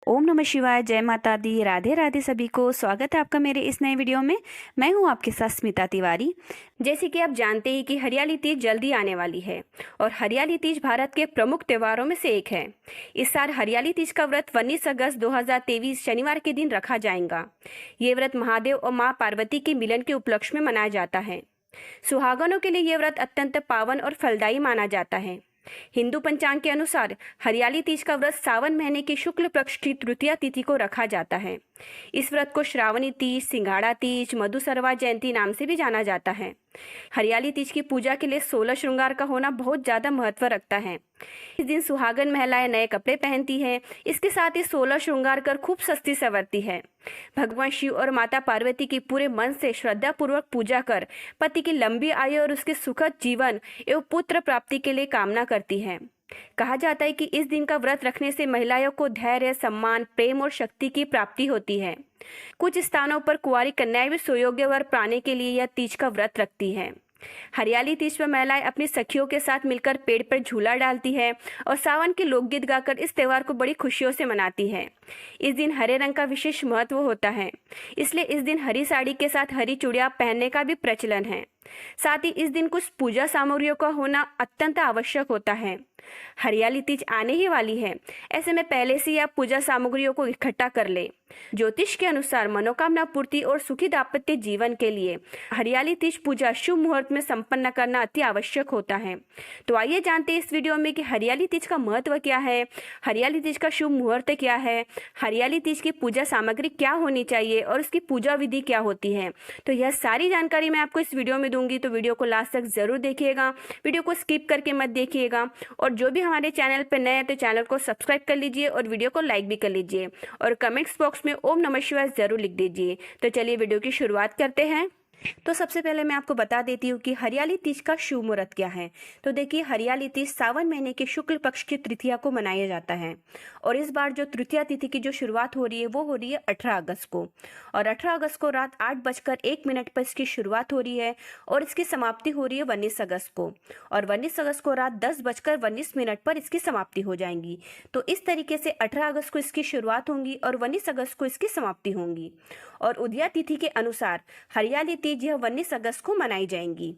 ओम नमः शिवाय, जय माता दी, राधे राधे सभी को। स्वागत है आपका मेरे इस नए वीडियो में। मैं हूं आपके साथ स्मिता तिवारी। जैसे कि आप जानते हैं कि हरियाली तीज जल्दी आने वाली है और हरियाली तीज भारत के प्रमुख त्योहारों में से एक है। इस साल हरियाली तीज का व्रत 19 अगस्त 2023 शनिवार के दिन रखा जाएगा। ये व्रत महादेव और माँ पार्वती के मिलन के उपलक्ष्य में मनाया जाता है। सुहागनों के लिए यह व्रत अत्यंत पावन और फलदायी माना जाता है। हिंदू पंचांग के अनुसार हरियाली तीज का व्रत सावन महीने की शुक्ल पक्ष की तृतीया तिथि को रखा जाता है। इस व्रत को श्रावणी तीज, सिंघाड़ा तीज, मधुसरवा जयंती नाम से भी जाना जाता है। हरियाली तीज की पूजा के लिए 16 श्रृंगार का होना बहुत ज्यादा महत्व रखता है। इस दिन सुहागन महिलाएं नए कपड़े पहनती हैं। इसके साथ ही 16 श्रृंगार कर खूब सस्ती संवरती है। भगवान शिव और माता पार्वती की पूरे मन से श्रद्धा पूर्वक पूजा कर पति की लंबी आयु और उसके सुखद जीवन एवं पुत्र प्राप्ति के लिए कामना करती है। कहा जाता है कि इस दिन का व्रत रखने से महिलाओं को धैर्य, सम्मान, प्रेम और शक्ति की प्राप्ति होती है। कुछ स्थानों पर कुंवारी कन्याएं भी सुयोग्य वर पाने के लिए यह तीज का व्रत रखती है। हरियाली तीज पर महिलाएं अपनी सखियों के साथ मिलकर पेड़ पर झूला डालती है और सावन के लोकगीत गाकर इस त्योहार को बड़ी खुशियों से मनाती है। इस दिन हरे रंग का विशेष महत्व होता है, इसलिए इस दिन हरी साड़ी के साथ हरी चूड़ियां पहनने का भी प्रचलन है। साथ ही इस दिन कुछ पूजा सामग्रियों का होना अत्यंत आवश्यक होता है। हरियाली तीज आने ही वाली है, ऐसे में पहले से ही आप पूजा सामग्रियों को इकट्ठा कर लें। ज्योतिष के अनुसार मनोकामना पूर्ति और सुखी दाम्पत्य जीवन के लिए हरियाली तीज पूजा शुभ मुहूर्त में संपन्न करना अति आवश्यक होता है। तो आइए जानते हैं इस वीडियो में कि हरियाली तीज का महत्व क्या है, हरियाली तीज का शुभ मुहूर्त क्या है, हरियाली तीज की पूजा सामग्री क्या होनी चाहिए और उसकी पूजा विधि क्या होती है। तो यह सारी जानकारी मैं आपको इस वीडियो में दूंगी, तो वीडियो को लास्ट तक जरूर देखिएगा। वीडियो को स्किप करके मत देखिएगा और जो भी हमारे चैनल पर नए हैं तो चैनल को सब्सक्राइब कर लीजिए और वीडियो को लाइक भी कर लीजिए और कमेंट्स बॉक्स में ओम नमः शिवाय जरूर लिख दीजिए। तो चलिए वीडियो की शुरुआत करते हैं। तो सबसे पहले मैं आपको बता देती हूँ कि हरियाली तीज का शुभ मुहूर्त क्या है। तो देखिए, हरियाली तीज सावन महीने के शुक्ल पक्ष की तृतीया को मनाया जाता है और इस बार जो तृतीया तिथि की जो शुरुआत हो रही है वो हो रही है 18 अगस्त को और 18 अगस्त को रात 8:01 पर इसकी शुरुआत हो रही है और इसकी समाप्ति हो रही है 19 अगस्त को और 19 अगस्त को रात 10:19 पर इसकी समाप्ति हो जाएंगी। तो इस तरीके से 18 अगस्त को इसकी शुरुआत होगी और 19 अगस्त को इसकी समाप्ति होगी और उदया तिथि के अनुसार हरियाली तीज यह 19 अगस्त को मनाई जाएंगी।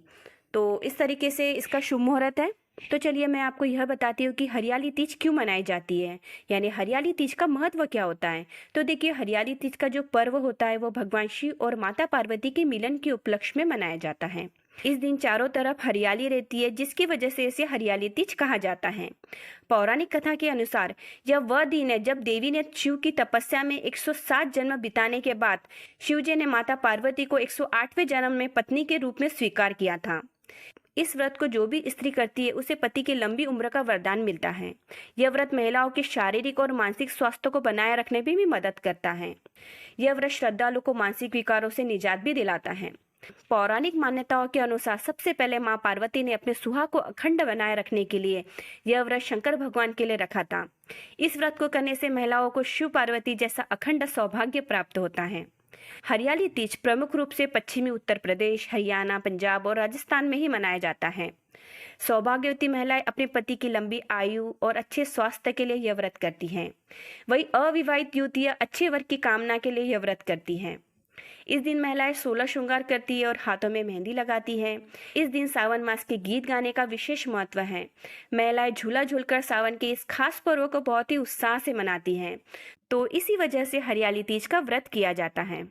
तो इस तरीके से इसका शुभ मुहूर्त है। तो चलिए मैं आपको यह बताती हूँ कि हरियाली तीज क्यों मनाई जाती है, यानी हरियाली तीज का महत्व क्या होता है। तो देखिए, हरियाली तीज का जो पर्व होता है वो भगवान शिव और माता पार्वती के मिलन के उपलक्ष्य में मनाया जाता है। इस दिन चारों तरफ हरियाली रहती है, जिसकी वजह से इसे हरियाली तीज कहा जाता है। पौराणिक कथा के अनुसार यह वह दिन है जब देवी ने शिव की तपस्या में 107 जन्म बिताने के बाद शिव जी ने माता पार्वती को 108वें जन्म में पत्नी के रूप में स्वीकार किया था। इस व्रत को जो भी स्त्री करती है उसे पति की लंबी उम्र का वरदान मिलता है। यह व्रत महिलाओं के शारीरिक और मानसिक स्वास्थ्य को बनाए रखने में भी मदद करता है। यह व्रत श्रद्धालु को मानसिक विकारों से निजात भी दिलाता है। पौराणिक मान्यताओं के अनुसार सबसे पहले मां पार्वती ने अपने सुहाग को अखंड बनाए रखने के लिए यह व्रत शंकर भगवान के लिए रखा था। इस व्रत को करने से महिलाओं को शिव पार्वती जैसा अखंड सौभाग्य प्राप्त होता है। हरियाली तीज प्रमुख रूप से पश्चिमी उत्तर प्रदेश, हरियाणा, पंजाब और राजस्थान में ही मनाया जाता है। सौभाग्यवती महिलाएं अपने पति की लंबी आयु और अच्छे स्वास्थ्य के लिए यह व्रत करती हैं। वही अविवाहित युवतियां अच्छे वर्ग की कामना के लिए यह व्रत करती हैं। इस दिन महिलाएं 16 श्रृंगार करती है और हाथों में मेहंदी लगाती है। इस दिन सावन मास के गीत गाने का विशेष महत्व है। महिलाएं झूला झूलकर सावन के इस खास पर्व को बहुत ही उत्साह से मनाती हैं। तो इसी वजह से हरियाली तीज का व्रत किया जाता है।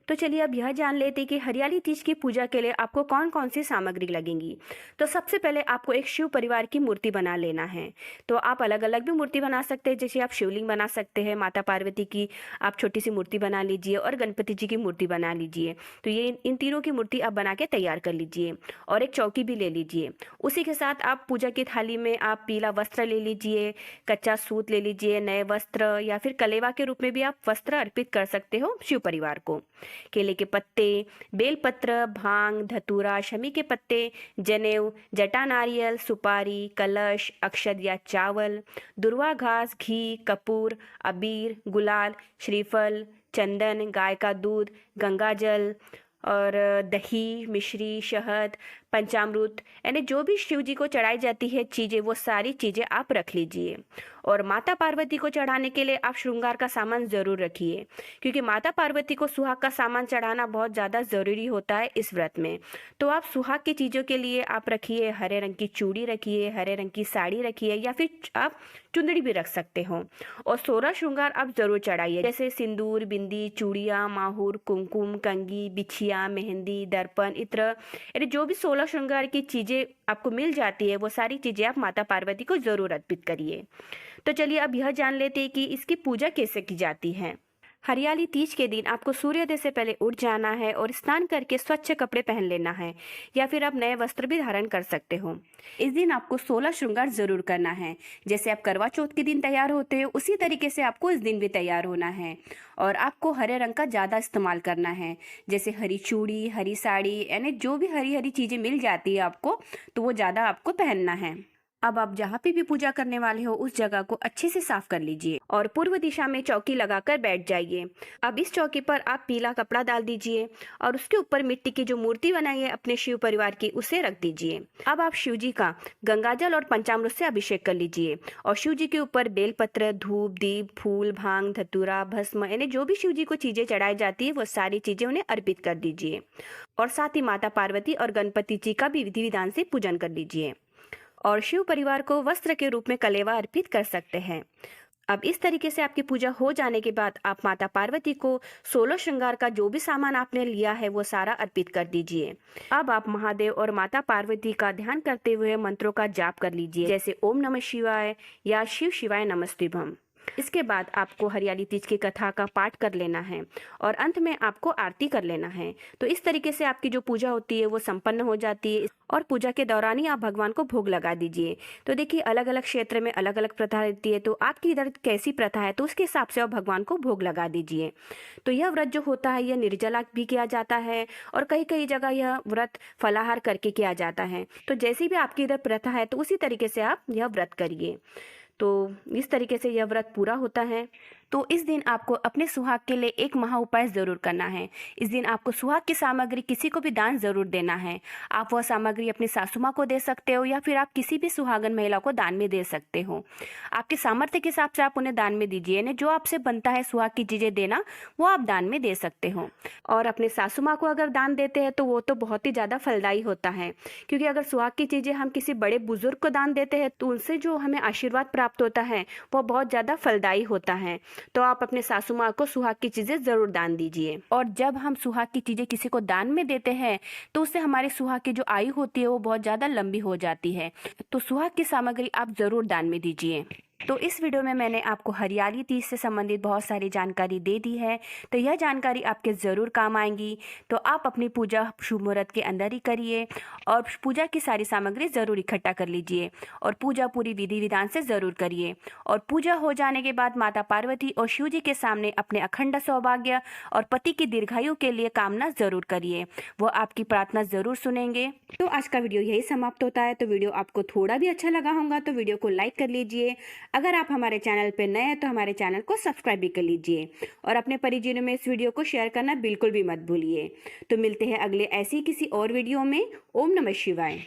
तो चलिए अब यह जान लेते हैं कि हरियाली तीज की पूजा के लिए आपको कौन कौन सी सामग्री लगेंगी। तो सबसे पहले आपको एक शिव परिवार की मूर्ति बना लेना है। तो आप अलग अलग भी मूर्ति बना सकते हैं, जैसे आप शिवलिंग बना सकते हैं, माता पार्वती की आप छोटी सी मूर्ति बना लीजिए और गणपति जी की मूर्ति बना लीजिए। तो ये इन तीनों की मूर्ति आप बना के तैयार कर लीजिए और एक चौकी भी ले लीजिए। उसी के साथ आप पूजा की थाली में आप पीला वस्त्र ले लीजिए, कच्चा सूत ले लीजिए, नए वस्त्र या फिर कलेवा के रूप में भी आप वस्त्र अर्पित कर सकते हो शिव परिवार को। केले के पत्ते, बेलपत्र, भांग, धतूरा, शमी के पत्ते, जनेऊ, जटा नारियल, सुपारी, कलश, अक्षत या चावल, दुर्वा घास, घी, कपूर, अबीर, गुलाल, श्रीफल, चंदन, गाय का दूध, गंगा जल और दही, मिश्री, शहद, पंचामृत यानी जो भी शिव जी को चढ़ाई जाती है चीज़ें, वो सारी चीज़ें आप रख लीजिए। और माता पार्वती को चढ़ाने के लिए आप श्रृंगार का सामान ज़रूर रखिए, क्योंकि माता पार्वती को सुहाग का सामान चढ़ाना बहुत ज़्यादा ज़रूरी होता है इस व्रत में। तो आप सुहाग की चीज़ों के लिए आप रखिए, हरे रंग की चूड़ी रखिए, हरे रंग की साड़ी रखिए, या फिर आप चुंदड़ी भी रख सकते हो। और 16 श्रृंगार आप ज़रूर चढ़ाइए, जैसे सिंदूर, बिंदी, चूड़ियाँ, माहुर, कुमकुम, कंघी, बिछिया, मेहंदी, दर्पण, इत्र, यानी जो भी 16 श्रृंगार की चीज़ें आपको मिल जाती है वो सारी चीज़ें आप माता पार्वती को ज़रूर अर्पित करिए। तो चलिए अब यह जान लेते हैं कि इसकी पूजा कैसे की जाती है। हरियाली तीज के दिन आपको सूर्योदय से पहले उठ जाना है और स्नान करके स्वच्छ कपड़े पहन लेना है, या फिर आप नए वस्त्र भी धारण कर सकते हो। इस दिन आपको 16 श्रृंगार जरूर करना है। जैसे आप करवा चौथ के दिन तैयार होते हो उसी तरीके से आपको इस दिन भी तैयार होना है। और आपको हरे रंग का ज़्यादा इस्तेमाल करना है, जैसे हरी चूड़ी, हरी साड़ी, यानी जो भी हरी हरी चीज़ें मिल जाती है आपको, तो वो ज़्यादा आपको पहनना है। अब आप जहाँ पे भी पूजा करने वाले हो उस जगह को अच्छे से साफ कर लीजिए और पूर्व दिशा में चौकी लगाकर बैठ जाइए। अब इस चौकी पर आप पीला कपड़ा डाल दीजिए और उसके ऊपर मिट्टी की जो मूर्ति बनाई है अपने शिव परिवार की, उसे रख दीजिए। अब आप शिव जी का गंगाजल और पंचामृत से अभिषेक कर लीजिए और शिव जी के ऊपर बेलपत्र, धूप, दीप, फूल, भांग, धतूरा, भस्म, यानी जो भी शिव जी को चीजें चढ़ाई जाती है वो सारी चीजें उन्हें अर्पित कर दीजिए। और साथ ही माता पार्वती और गणपति जी का भी विधि विधान से पूजन कर लीजिए। और शिव परिवार को वस्त्र के रूप में कलेवा अर्पित कर सकते हैं। अब इस तरीके से आपकी पूजा हो जाने के बाद आप माता पार्वती को 16 श्रृंगार का जो भी सामान आपने लिया है वो सारा अर्पित कर दीजिए। अब आप महादेव और माता पार्वती का ध्यान करते हुए मंत्रों का जाप कर लीजिए, जैसे ओम नमः शिवाय या शिव शिवाय नमस्तुभ्यम। इसके बाद आपको हरियाली तीज की कथा का पाठ कर लेना है और अंत में आपको आरती कर लेना है। तो इस तरीके से आपकी जो पूजा होती है वो संपन्न हो जाती है। और पूजा के दौरान ही आप भगवान को भोग लगा दीजिए। तो देखिए अलग अलग क्षेत्र में अलग अलग प्रथा रहती है, तो आपकी इधर कैसी प्रथा है तो उसके हिसाब से आप भगवान को भोग लगा दीजिए। तो यह व्रत जो होता है यह निर्जला भी किया जाता है और कई कई जगह यह व्रत फलाहार करके किया जाता है। तो जैसी भी आपकी इधर प्रथा है तो उसी तरीके से आप यह व्रत करिए। तो इस तरीके से यह व्रत पूरा होता है। तो इस दिन आपको अपने सुहाग के लिए एक महा उपाय ज़रूर करना है। इस दिन आपको सुहाग की सामग्री किसी को भी दान ज़रूर देना है। आप वह सामग्री अपनी सासू माँ को दे सकते हो या फिर आप किसी भी सुहागन महिला को दान में दे सकते हो। आपके सामर्थ्य के हिसाब से आप उन्हें दान में दीजिए, यानी जो आपसे बनता है सुहाग की चीज़ें देना वो आप दान में दे सकते हो। और अपने सासू माँ को अगर दान देते हैं तो वो तो बहुत ही ज़्यादा फलदायी होता है, क्योंकि अगर सुहाग की चीज़ें हम किसी बड़े बुजुर्ग को दान देते हैं तो उनसे जो हमें आशीर्वाद प्राप्त होता है वो बहुत ज़्यादा फलदायी होता है। तो आप अपने सासू माँ को सुहाग की चीजें जरूर दान दीजिए। और जब हम सुहाग की चीजें किसी को दान में देते हैं तो उससे हमारे सुहाग की जो आयु होती है वो बहुत ज्यादा लंबी हो जाती है। तो सुहाग की सामग्री आप जरूर दान में दीजिए। तो इस वीडियो में मैंने आपको हरियाली तीज से संबंधित बहुत सारी जानकारी दे दी है, तो यह जानकारी आपके ज़रूर काम आएंगी। तो आप अपनी पूजा शुभ मुहूर्त के अंदर ही करिए और पूजा की सारी सामग्री ज़रूर इकट्ठा कर लीजिए और पूजा पूरी विधि विधान से ज़रूर करिए। और पूजा हो जाने के बाद माता पार्वती और शिव जी के सामने अपने अखंड सौभाग्य और पति की दीर्घायु के लिए कामना ज़रूर करिए, वो आपकी प्रार्थना ज़रूर सुनेंगे। तो आज का वीडियो यही समाप्त होता है। तो वीडियो आपको थोड़ा भी अच्छा लगा होगा तो वीडियो को लाइक कर लीजिए। अगर आप हमारे चैनल पर नए हैं तो हमारे चैनल को सब्सक्राइब भी कर लीजिए और अपने परिजनों में इस वीडियो को शेयर करना बिल्कुल भी मत भूलिए। तो मिलते हैं अगले ऐसी किसी और वीडियो में। ओम नमः शिवाय।